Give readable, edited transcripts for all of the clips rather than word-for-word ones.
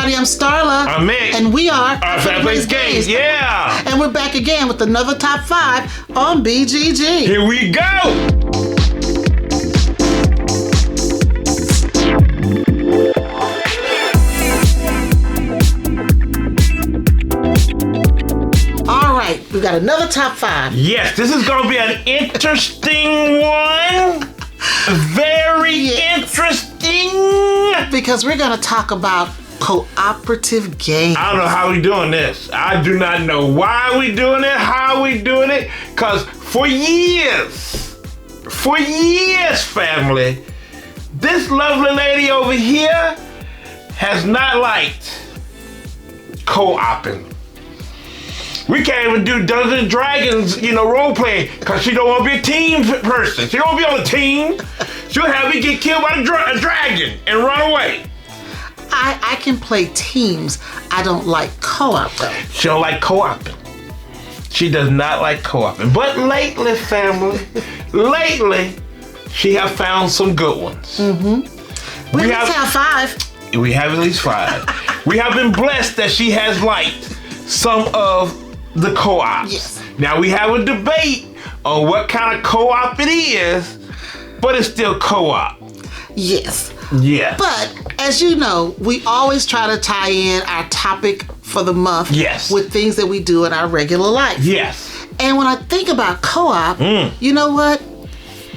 everybody, I'm Starla. I'm Mick. And we are 5's Games. Yeah. And we're back again with another Top 5 on BGG. Here we go. We got another Top 5. Yes, this is going to be an interesting one. Very interesting. Because we're going to talk about cooperative games. I don't know how we doing this. I do not know why we doing it, how we doing it. Because for years, family, this lovely lady over here has not liked co-oping. We can't even do Dungeons & Dragons, role playing, because she don't want to be a team person. She don't want to be on a team. She'll have me get killed by a dragon and run away. I can play teams. I don't like co-op, though. She don't like co-oping. She does not like co-oping. But lately, family, she have found some good ones. Mm-hmm. We have 5. We have at least 5. We have been blessed that she has liked some of the co-ops. Yes. Now we have a debate on what kind of co-op it is, but it's still co-op. Yes. Yeah. But as you know, we always try to tie in our topic for the month with things that we do in our regular life. Yes. And when I think about co-op, you know what?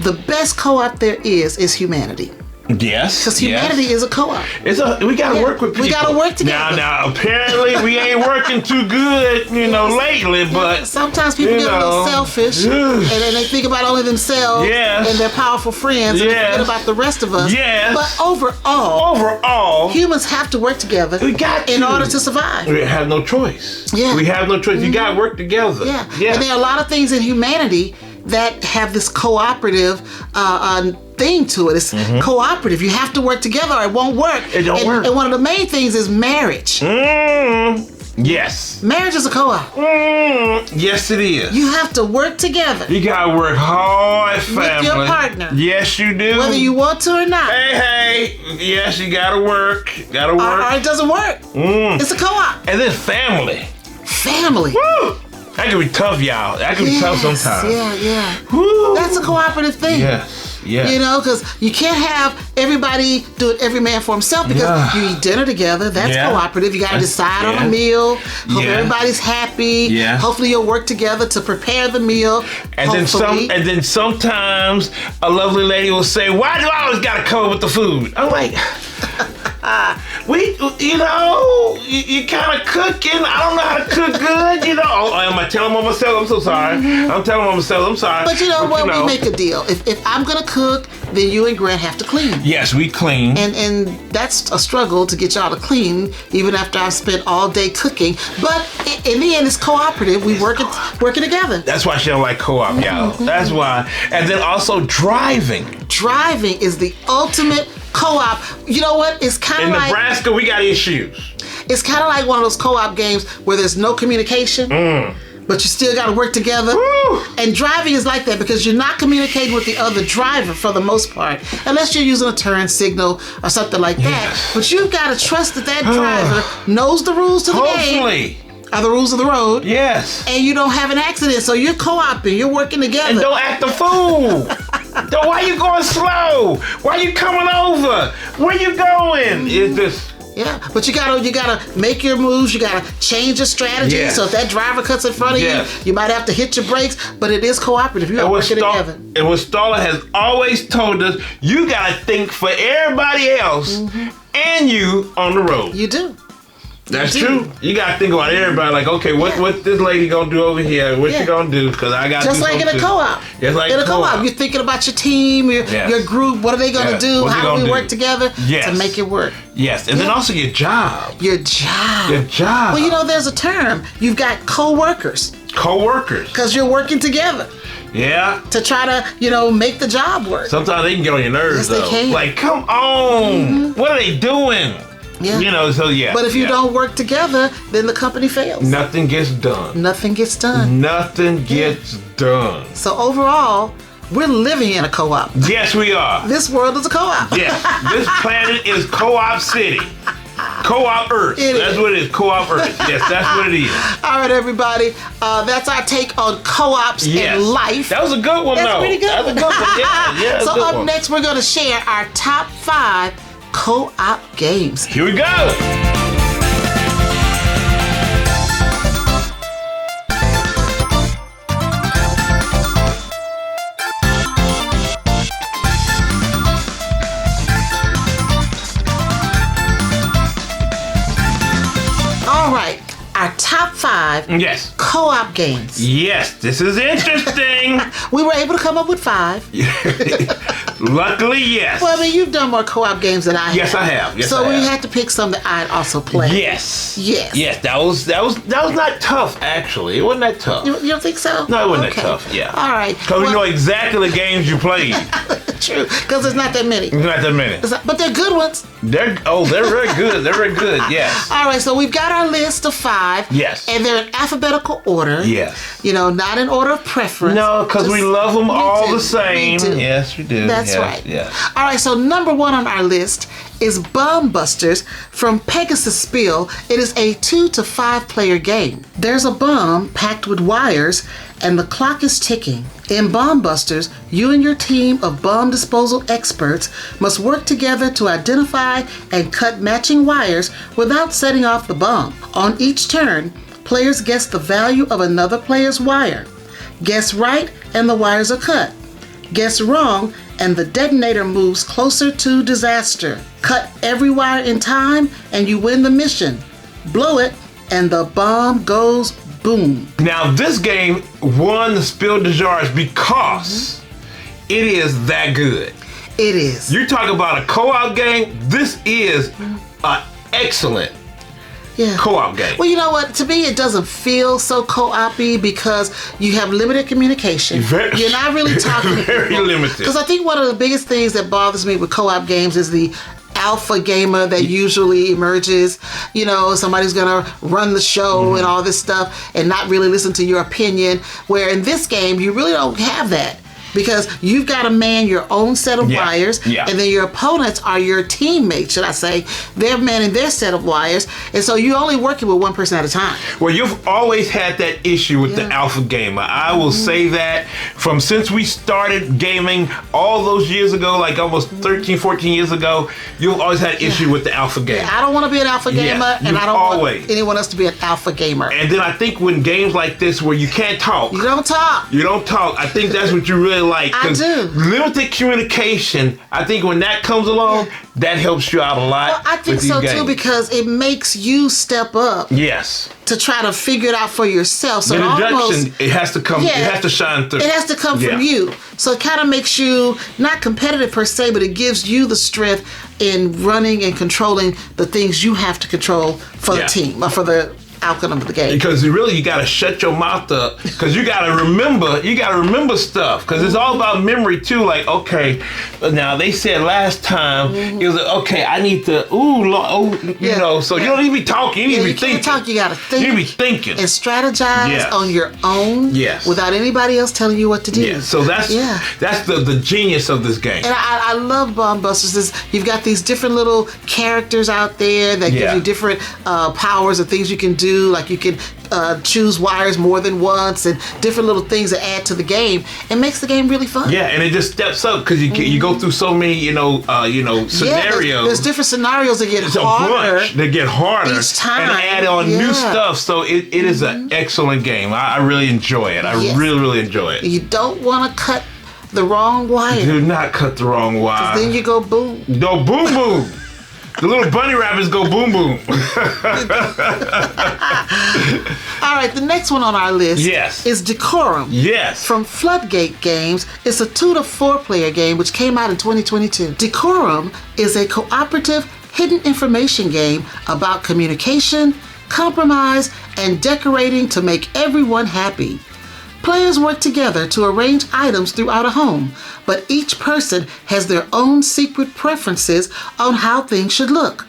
The best co-op there is humanity. Yes. Because humanity is a co-op. We gotta work with people. We gotta work together. Now apparently we ain't working too good, lately, but sometimes people get a little selfish and then they think about only themselves and their powerful friends and they forget about the rest of us. Yes. But overall, humans have to work together in order to survive. We have no choice. Yeah. We have no choice. You gotta work together. Yeah. And there are a lot of things in humanity that have this cooperative thing to it. It's cooperative. You have to work together or it won't work. It don't work. And one of the main things is marriage. Yes. Marriage is a co-op. Yes, it is. You have to work together. You gotta work hard, family. With your partner. Yes, you do. Whether you want to or not. Hey. Yes, you gotta work. Or it doesn't work. It's a co-op. And then family. Family. Woo! That can be tough, y'all. That can be tough sometimes. Yeah. Woo. That's a cooperative thing. Yes. Because you can't have everybody do it every man for himself because you eat dinner together. That's cooperative. You got to decide on a meal. Hope everybody's happy. Yeah. Hopefully you'll work together to prepare the meal. And then sometimes a lovely lady will say, "Why do I always got to come up with the food?" I'm like, you kind of cooking. I don't know how to cook good. Am I telling on myself? I'm so sorry. I'm telling on myself. I'm sorry. But we make a deal. If I'm gonna cook, then you and Grant have to clean. Yes, we clean. And that's a struggle to get y'all to clean, even after I've spent all day cooking. But in the end, it's cooperative. We working together. That's why she don't like co-op, y'all. That's why. And then also driving. Driving is the ultimate co-op. You know what? It's kind of like... In Nebraska, we got issues. It's kind of like one of those co-op games where there's no communication, but you still got to work together. Woo. And driving is like that because you're not communicating with the other driver for the most part, unless you're using a turn signal or something like that. But you've got to trust that driver knows the rules to the game. Are the rules of the road. Yes. And you don't have an accident, so you're co-oping, you're working together. And don't act a fool. Why you going slow? Why you coming over? Where you going? It's just... Yeah, but you gotta make your moves. You gotta change your strategy. Yes. So if that driver cuts in front of you, you might have to hit your brakes. But it is cooperative. You are working together. And what Starla has always told us, you gotta think for everybody else and you on the road. You do. That's true. You gotta think about everybody. Like, okay, what this lady gonna do over here? What she gonna do? Because I got just like in a co-op. Just like in a co-op, you're thinking about your team, your group. What are they gonna do? How do we work together to make it work? Yes, and then also your job. Your job. Your job. Well, there's a term. You've got co-workers. Co-workers. Because you're working together. Yeah. To try to, make the job work. Sometimes they can get on your nerves, though. Yes, they can. Like, come on. What are they doing? Yeah. But if you don't work together, then the company fails. Nothing gets done. Nothing gets done. Nothing gets done. So overall, we're living in a co-op. Yes, we are. This world is a co-op. Yes. This planet is co-op city. Co-op Earth. That's what it is. Co-op Earth. Yes, that's what it is. All right, everybody. That's our take on co-ops in life. That was a good one, That's though. pretty good. That was a good one. Yeah. So up next, we're going to share our top 5 co-op games. Here we go. All right, our top 5 co-op games. Yes, this is interesting. We were able to come up with 5. Luckily, yes. Well, I mean, you've done more co-op games than I have. Yes, I have. Yes, so I have. we had to pick some that I'd also play. Yes. Yes. Yes, that was not tough, actually. It wasn't that tough. You don't think so? No, it wasn't that tough, yeah. All right. Because we know exactly the games you played. True, because there's not that many. Not that many. But they're good ones. They're very good. They're very good, yes. All right, so we've got our list of 5. Yes. And they're in alphabetical order. Yes. You know, not in order of preference. No, because we love them all the same. We do. Yes, we do. That's right. Yeah. All right, so number 1 on our list is Bomb Busters from Pegasus Spiel. It is a 2 to 5 player game. There's a bomb packed with wires and the clock is ticking. In Bomb Busters, you and your team of bomb disposal experts must work together to identify and cut matching wires without setting off the bomb. On each turn, players guess the value of another player's wire. Guess right and the wires are cut. Guess wrong and the detonator moves closer to disaster. Cut every wire in time and you win the mission. Blow it and the bomb goes boom. Now this game won the Spiel des Jahres because it is that good. It is. You talk about a co-op game, this is an excellent co-op game. Well, you know what? To me, it doesn't feel so co-op-y because you have limited communication. You're not really talking to people. Very limited. Because I think one of the biggest things that bothers me with co-op games is the alpha gamer that usually emerges. You know, somebody's gonna run the show and all this stuff and not really listen to your opinion. Where in this game, you really don't have that. Because you've got to man your own set of wires, and then your opponents are your teammates, should I say. They're manning their set of wires, and so you're only working with one person at a time. Well, you've always had that issue with the alpha gamer. I will say that from since we started gaming all those years ago, like almost 13, 14 years ago, you've always had an issue with the alpha gamer. I don't want to be an alpha gamer, and I don't want anyone else to be an alpha gamer. And then I think when games like this where you can't talk. You don't talk. You don't talk. I think that's what you really like. I do. Limited communication, I think when that comes along, that helps you out a lot. Well, I think so too, because it makes you step up. Yes. To try to figure it out for yourself. So the introduction, it has to come, it has to shine through. It has to come from you. So it kind of makes you not competitive per se, but it gives you the strength in running and controlling the things you have to control for the team, or for the outcome of the game. Because you got to shut your mouth up, because you got to remember stuff, because it's all about memory too. Like, okay, now they said last time it was okay, I need to you know, so you don't need to be talking, you need to be thinking. You can't talk, you got to think. You need to be thinking and strategize on your own, without anybody else telling you what to do. Yeah, so that's the genius of this game. And I love Bomb Busters. You've got these different little characters out there that give you different powers and things you can do. Like you can choose wires more than once, and different little things that add to the game. It makes the game really fun. Yeah, and it just steps up because you go through so many scenarios. There's different scenarios that get harder. They get harder each time, and add on new stuff. So it is an excellent game. I really enjoy it. I really enjoy it. You don't want to cut the wrong wire. Do not cut the wrong wire. Then you go boom. Go boom boom. The little bunny rabbits go boom boom. All right, the next one on our list is Decorum. Yes. From Floodgate Games. It's a 2 to 4 player game which came out in 2022. Decorum is a cooperative hidden information game about communication, compromise, and decorating to make everyone happy. Players work together to arrange items throughout a home, but each person has their own secret preferences on how things should look.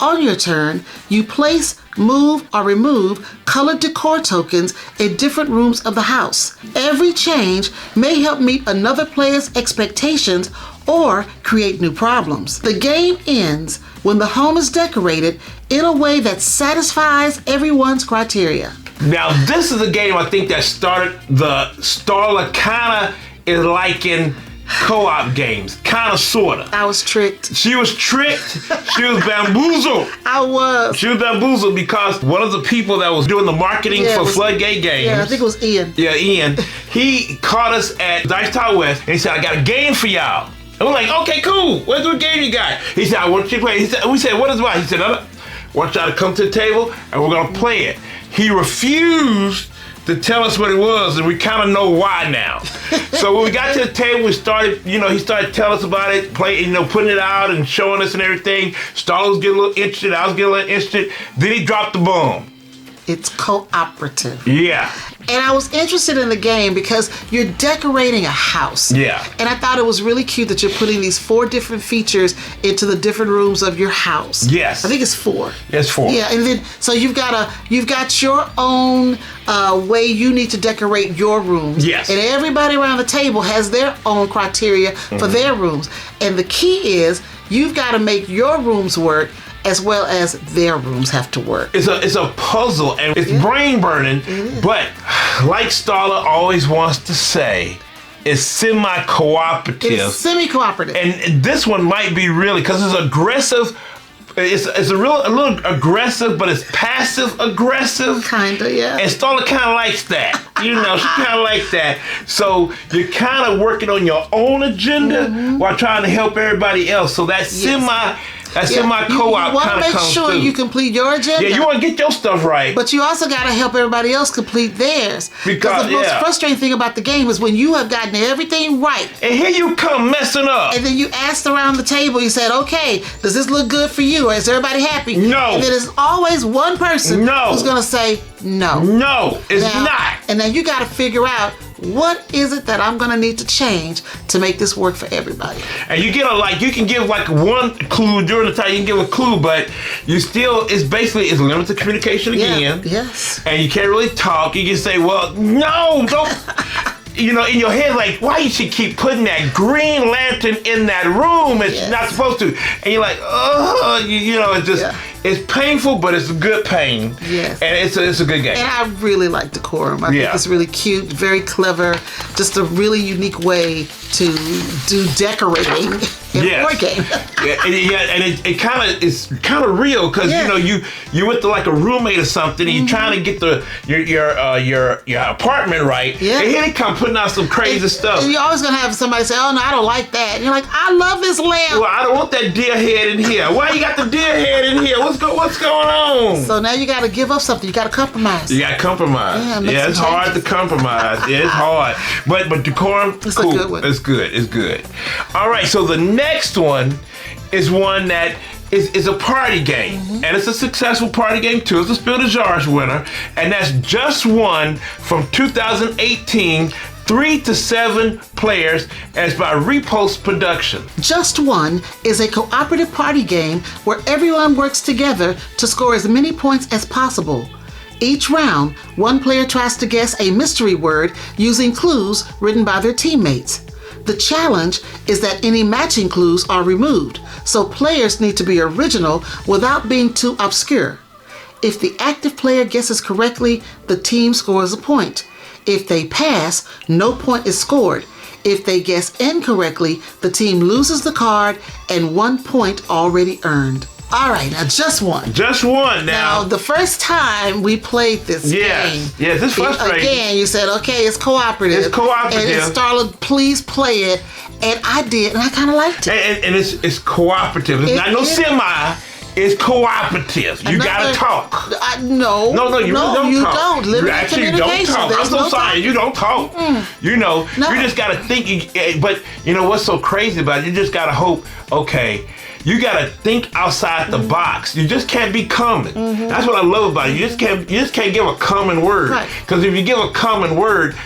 On your turn, you place, move, or remove colored decor tokens in different rooms of the house. Every change may help meet another player's expectations or create new problems. The game ends when the home is decorated in a way that satisfies everyone's criteria. Now, this is a game I think that started the Starla kind of is like in co-op games, kind of, sort of. I was tricked. She was tricked. She was bamboozled. I was. She was bamboozled because one of the people that was doing the marketing for Floodgate Games. Yeah, I think it was Ian. Yeah, Ian. He caught us at Dice Tower West and he said, I got a game for y'all. And we're like, okay, cool. What game you got? He said, I want you to play. We said, what is it about? He said, I want y'all to come to the table and we're going to play it. He refused to tell us what it was, and we kind of know why now. So when we got to the table, we started, he started telling us about it, putting it out and showing us and everything. Starla was getting a little interested, I was getting a little interested. Then he dropped the bomb. It's cooperative. Yeah. And I was interested in the game because you're decorating a house. Yeah. And I thought it was really cute that you're putting these 4 different features into the different rooms of your house. Yes. I think it's 4. It's 4. Yeah, and then so you've got your own way you need to decorate your rooms. Yes. And everybody around the table has their own criteria for their rooms. And the key is you've got to make your rooms work as well as their rooms have to work. It's a puzzle and it's brain burning, but like Starla always wants to say, it's semi-cooperative. It's semi-cooperative. And this one might be really, because it's aggressive. It's a little aggressive, but it's passive aggressive. Kinda, yeah. And Starla kind of likes that. She kind of likes that. So you're kind of working on your own agenda while trying to help everybody else. So that semi-co-op you kind want to of make comes sure through. you complete your agenda. Yeah, you want to get your stuff right. But you also got to help everybody else complete theirs. Because the most frustrating thing about the game is when you have gotten everything right. And here you come messing up. And then you asked around the table, you said, okay, does this look good for you? Or is everybody happy? No. And then there's always one person who's going to say no. No, it's not. And then you got to figure out, what is it that I'm going to need to change to make this work for everybody? And you you can give like one clue during the time, you can give a clue, but you still, it's limited communication again. Yeah, yes. And you can't really talk. You can say, well, no, don't. In your head, like, why you should keep putting that green lantern in that room? It's not supposed to. And you're like, oh, it's just, it's painful, but it's a good pain. Yes. And it's a good game. And I really like Decorum. I think it's really cute, very clever, just a really unique way to do decorating in a board game. And it kind of is kind of real because you went to like a roommate or something and you're trying to get your apartment right. Yeah. And here they come putting out some crazy stuff. And you're always gonna have somebody say, "Oh no, I don't like that." And you're like, "I love this lamp." Well, I don't want that deer head in here. Why you got the deer head in here? What's going on? So now you got to give up something. You got to compromise. You got to compromise. Yeah, it's hard to compromise. Yeah, it's hard. But Decorum, it's cool. A good one. It's good. It's good. All right. So the next one is one that is a party game, and it's a successful party game too. It's a Spiel des Jahres winner, and that's Just One from 2018. 3 to 7 players, and it's by Repost Production. Just One is a cooperative party game where everyone works together to score as many points as possible. Each round, one player tries to guess a mystery word using clues written by their teammates. The challenge is that any matching clues are removed, so players need to be original without being too obscure. If the active player guesses correctly, the team scores a point. If they pass, no point is scored. If they guess incorrectly, the team loses the card and 1 point already earned. All right, now Just One. Just One now. Now, the first time we played this game. Yes, it's frustrating. Again, you said, okay, it's cooperative. It's cooperative. And Starla, please play it. And I did, and I kind of liked it. And it's cooperative. It's not no semi. It's cooperative. You gotta talk. No, you don't talk. Limited communication. Don't talk. I'm so sorry. You don't talk. You just gotta think. But you know what's so crazy about it? You just gotta hope. Okay, you gotta think outside the box. You just can't be common. That's what I love about it. You just can't give a common word. Because if you give a common word,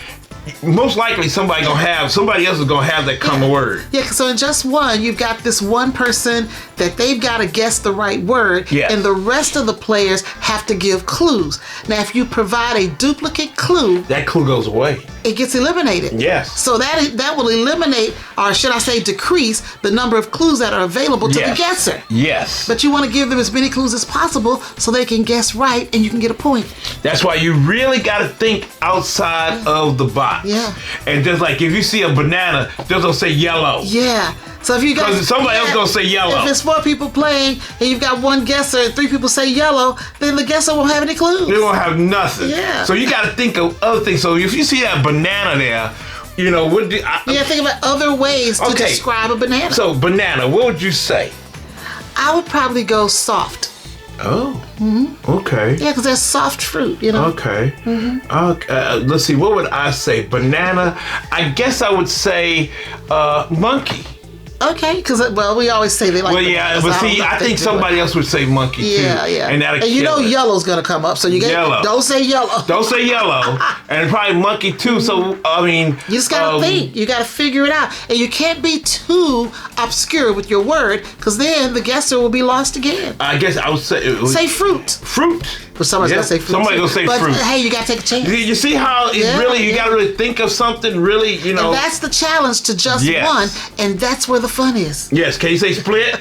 most likely somebody else is gonna have that common word. Yeah, so in Just One, you've got this one person that they've got to guess the right word, Yes. and the rest of the players have to give clues. Now, if you provide a duplicate clue, That clue goes away. it gets eliminated. Yes. So that will eliminate, or should I say decrease, the number of clues that are available to the guesser. Yes. But you want to give them as many clues as possible so they can guess right and you can get a point. That's why you really got to think outside of the box. Yeah. And just like if you see a banana, just don't say yellow. Yeah. So if you got Because somebody else gonna say yellow. If it's 4 people playing and you've got one guesser and 3 people say yellow, then the guesser won't have any clues. They won't have nothing. Yeah. So you got to think of other things. So if you see that banana there, you know what? Think about other ways to describe a banana. So banana, what would you say? I would probably go soft. Oh. Okay. Yeah, because they're soft fruit, you know. Okay. Okay. Let's see. What would I say? Banana. I guess I would say monkey. Okay, because we always say they like. Well, yeah, bananas. but see, I think somebody else would say monkey too. Yeah. And that'll you know kill it. yellow's gonna come up, so you Yellow. don't say yellow. Don't say yellow, and probably monkey too. So I mean, You just gotta think. You gotta figure it out, and you can't be too obscure with your word, because then the guesser will be lost again. I guess I would say Say fruit. fruit. But somebody's gonna say fruit. Somebody gonna say but, fruit. Hey, you gotta take a chance. You see how it's you gotta really think of something really, you know. And that's the challenge to just one, and that's where the fun is. Yes, can you say split?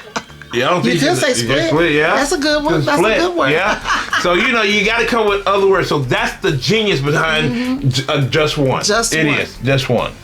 Yeah, I don't You think can say split. yeah. That's a good one. That's Split, a good one. Yeah. So you know you got to come with other words. So that's the genius behind just one. Just it one. is just one.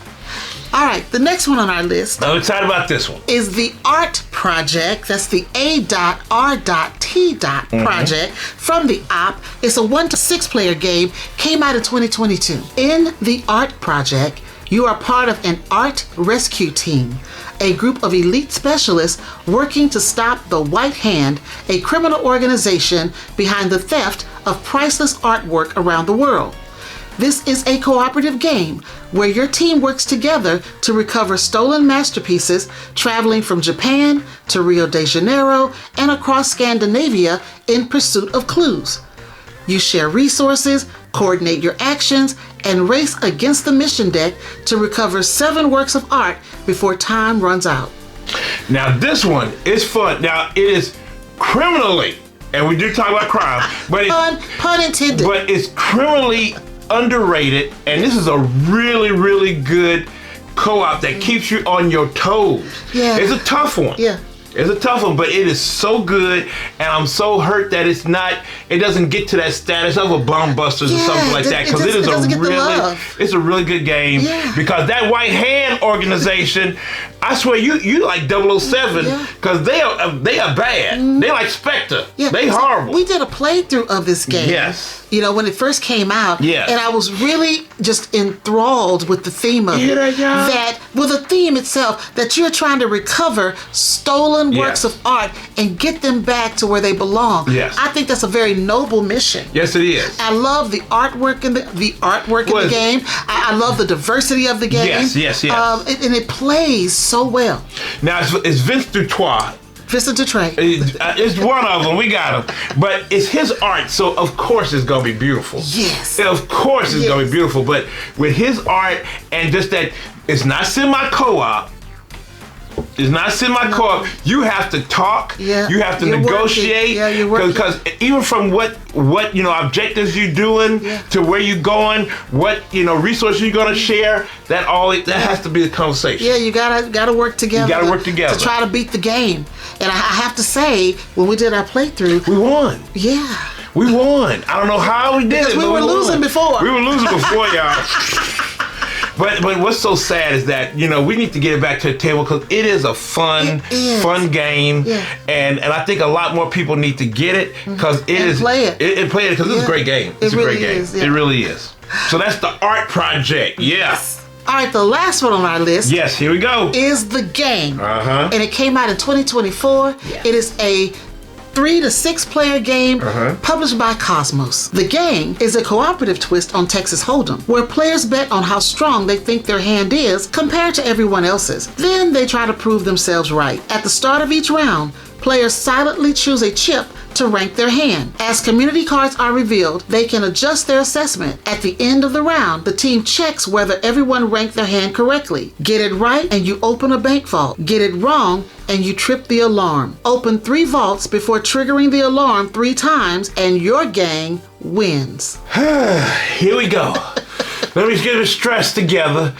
All right, the next one on our list I'm excited about this one. is the ART project. That's the A.R.T. project from the OP. It's a 1 to 6 player game. Came out in 2022. In the ART project, you are part of an art rescue team, a group of elite specialists working to stop the White Hand, a criminal organization behind the theft of priceless artwork around the world. This is a cooperative game where your team works together to recover stolen masterpieces traveling from Japan to Rio de Janeiro and across Scandinavia in pursuit of clues. You share resources, coordinate your actions, and race against the mission deck to recover 7 works of art before time runs out. Now this one is fun. Now it is criminally, and we do talk about crime, but it's Pun intended. but it's criminally underrated, and this is a really, really good co-op that keeps you on your toes. Yeah. It's a tough one. Yeah. It's a tough one, but it is so good, and I'm so hurt that it doesn't get to that status of a Busters or something like that, because it is it's a really good game. Yeah. Because that White Hand organization, I swear you like 007, because they are bad. They like Spectre. Yeah. They So horrible. we did a playthrough of this game. Yes. You know, when it first came out. Yeah. And I was really just enthralled with the theme of it. The theme itself, that you're trying to recover stolen works of art and get them back to where they belong. Yes. I think that's a very noble mission. Yes, it is. I love the artwork in the game. I love the diversity of the game. Yes. And it plays so well. Now it's Vince Dutoit. Vincent Dutray. It's one of them. We got him, but it's his art, so of course it's gonna be beautiful. Yes. Of course it's gonna be beautiful, but with his art and just that, it's not semi-co-op. It's not semi-co-op. You have to talk. Yeah. You have to You're negotiate. working. Yeah, you're working. Because even from what objectives you're doing to where you're going, what resources you're gonna share, that has to be the conversation. Yeah, you gotta work together. You gotta work together to try to beat the game. And I have to say, when we did our playthrough, we won. Yeah. We won. I don't know how we did it. We were losing before. We were losing before, y'all. But what's so sad is that we need to get it back to the table, because it is a fun game, and I think a lot more people need to get it, because play it. Play it, because it's a great game. It's a great game. Is, yeah. It really is. So that's the art project. Yes. All right, the last one on our list. Yes, here we go. Is the game, and it came out in 2024. Yeah. It is a 3 to 6 player game published by Cosmos. The game is a cooperative twist on Texas Hold'em, where players bet on how strong they think their hand is compared to everyone else's. Then they try to prove themselves right. At the start of each round, players silently choose a chip to rank their hand. As community cards are revealed, they can adjust their assessment. At the end of the round, the team checks whether everyone ranked their hand correctly. Get it right and you open a bank vault. Get it wrong and you trip the alarm. Open 3 vaults before triggering the alarm 3 times and your gang wins. Here we go. Let me get my stress together.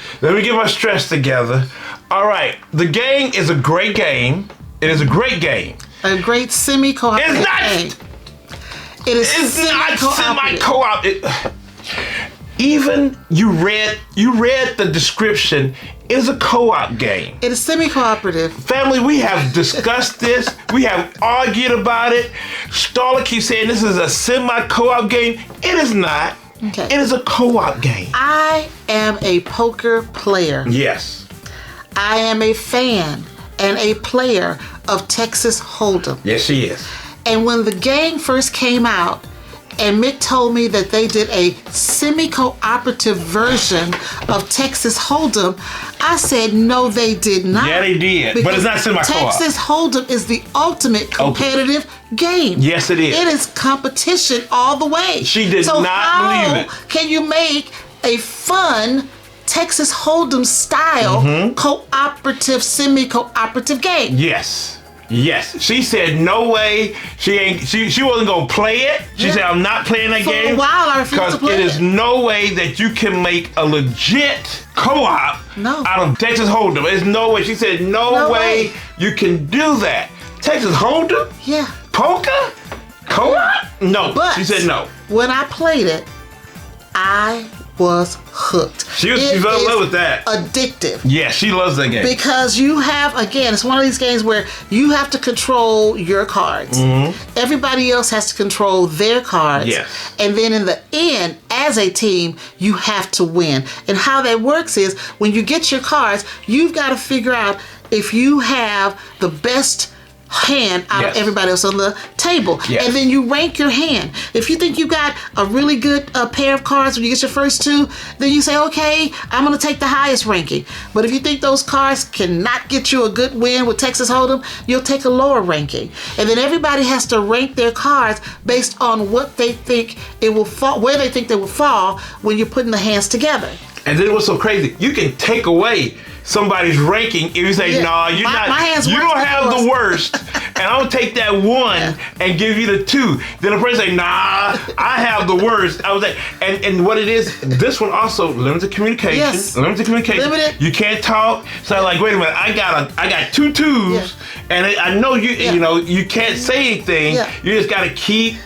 All right, the gang is a great game. It is a great game. A great semi-cooperative game. It's not semi-co-op. Even you read the description. It is a co-op game. It is semi-cooperative. Family, we have discussed this. We have argued about it. Starla keeps saying this is a semi-co-op game. It is not. Okay. It is a co-op game. I am a poker player. Yes. I am a fan and a player of Texas Hold'em. Yes, she is. And when the gang first came out, and Mick told me that they did a semi-cooperative version of Texas Hold'em, I said, no, they did not. Yeah, they did. But it's not semi-co-op. Texas Hold'em is the ultimate competitive game. Yes, it is. It is competition all the way. She did not believe it. Can you make a fun Texas Hold'em style cooperative, semi-cooperative game? Yes. Yes. She said no way. She wasn't gonna play it. She said I'm not playing that game. For a while I refused to play it. Because it is no way that you can make a legit co-op out of Texas Hold'em. There's no way. She said no way you can do that. Texas Hold'em? Yeah. Poker? Co-op? No. But she said no. When I played it, I was hooked. She fell in love with that. Addictive. Yeah, she loves that game. Because you have, again, it's one of these games where you have to control your cards. Everybody else has to control their cards. Yes. And then in the end, as a team, you have to win. And how that works is when you get your cards, you've got to figure out if you have the best hand out of everybody else on the table. And then you rank your hand. If you think you got a really good pair of cards when you get your first 2, then you say, okay, I'm going to take the highest ranking. But if you think those cards cannot get you a good win with Texas Hold'em, you'll take a lower ranking. And then everybody has to rank their cards based on what they think it will fall, where they think they will fall when you're putting the hands together. And then what's so crazy, you can take away somebody's ranking if you say, nah, you're you don't have the worst, and I'm gonna take that 1 and give you the 2. Then the person say, nah, I have the worst. I was like, and what it is, this one also limited communication. Yes. Limited communication. Limited. You can't talk. So I'm like, wait a minute, I got 2 2s, and I know you can't say anything. You just gotta keep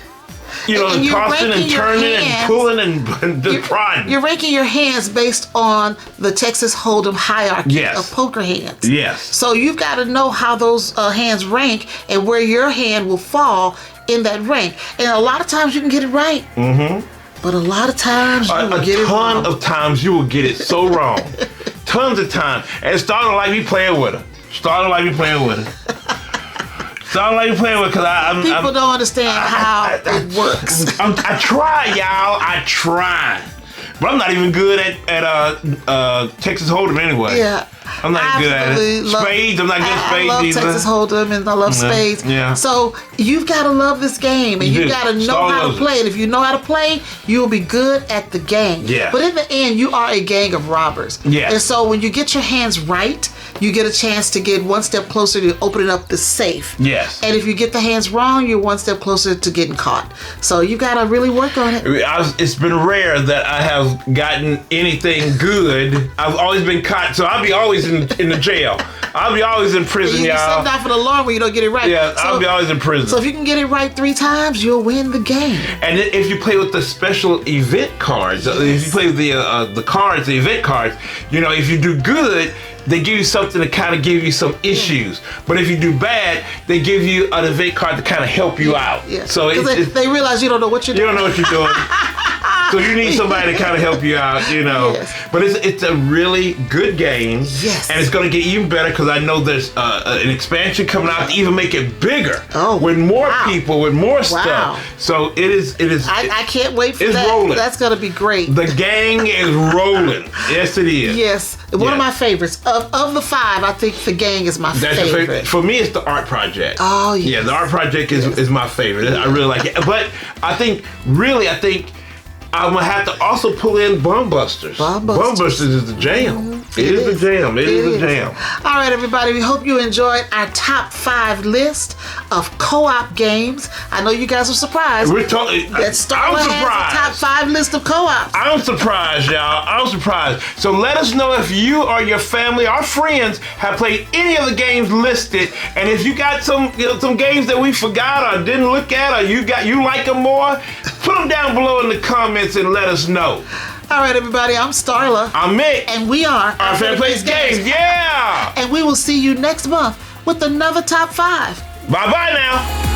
tossing and turning and pulling and just prodding. You're ranking your hands based on the Texas Hold'em hierarchy of poker hands. Yes. So you've got to know how those hands rank and where your hand will fall in that rank. And a lot of times you can get it right. But a lot of times you will get it wrong. A ton of times you will get it so wrong. Tons of times. And Starla like me playing with her. Because people don't understand how it works. I try, y'all. I try. But I'm not even good at Texas Hold'em anyway. Yeah. I'm not good at it. Spades, I'm not good at spades I love either. Texas Hold'em and I love spades. Yeah. So you've got to love this game and you've got to know how to play it. If you know how to play, you'll be good at the game. Yeah. But in the end, you are a gang of robbers. Yeah. And so when you get your hands right, you get a chance to get one step closer to opening up the safe. Yes. And if you get the hands wrong, you're one step closer to getting caught. So you got to really work on it. It's been rare that I have gotten anything good. I've always been caught, so I'll be always in the jail. I'll be always in prison, you y'all. get sent off for the alarm when you don't get it right. Yeah, I'll be always in prison. So if you can get it right 3 times, you'll win the game. And if you play with the special event cards, if you play with the cards, the event cards, if you do good, they give you something to kind of give you some issues. But if you do bad, they give you an event card to kind of help you out. Yeah. So they realize you don't know what you're doing. You don't know what you're doing. So you need somebody to kind of help you out, you know. Yes. But it's a really good game. Yes. And it's going to get even better because I know there's an expansion coming out to even make it bigger. Oh, with more wow. people, with more Wow. stuff. So it is. I can't wait for it's that. rolling. That's going to be great. The gang is rolling. Yes, it is. Yes. One of my favorites. Of the 5, I think the gang is my That's your favorite. favorite. For me, it's the art project. Oh, yes. Yeah, the art project is my favorite. I really like it. But I think I'm gonna have to also pull in Bum Busters. Bum Busters is the jam. It is the jam. It is the jam. All right, everybody. We hope you enjoyed our top 5 list of co-op games. I know you guys are surprised. We're talking. That Starla has a top 5 list of co-ops. I'm surprised, y'all. I'm surprised. So let us know if you or your family or friends have played any of the games listed, and if you got some games that we forgot or didn't look at, or you like them more, put them down below in the comments and let us know. All right, everybody. I'm Starla. I'm Mick. And we are Our Family Plays Games. Yeah. And we will see you next month with another top 5. Bye-bye now.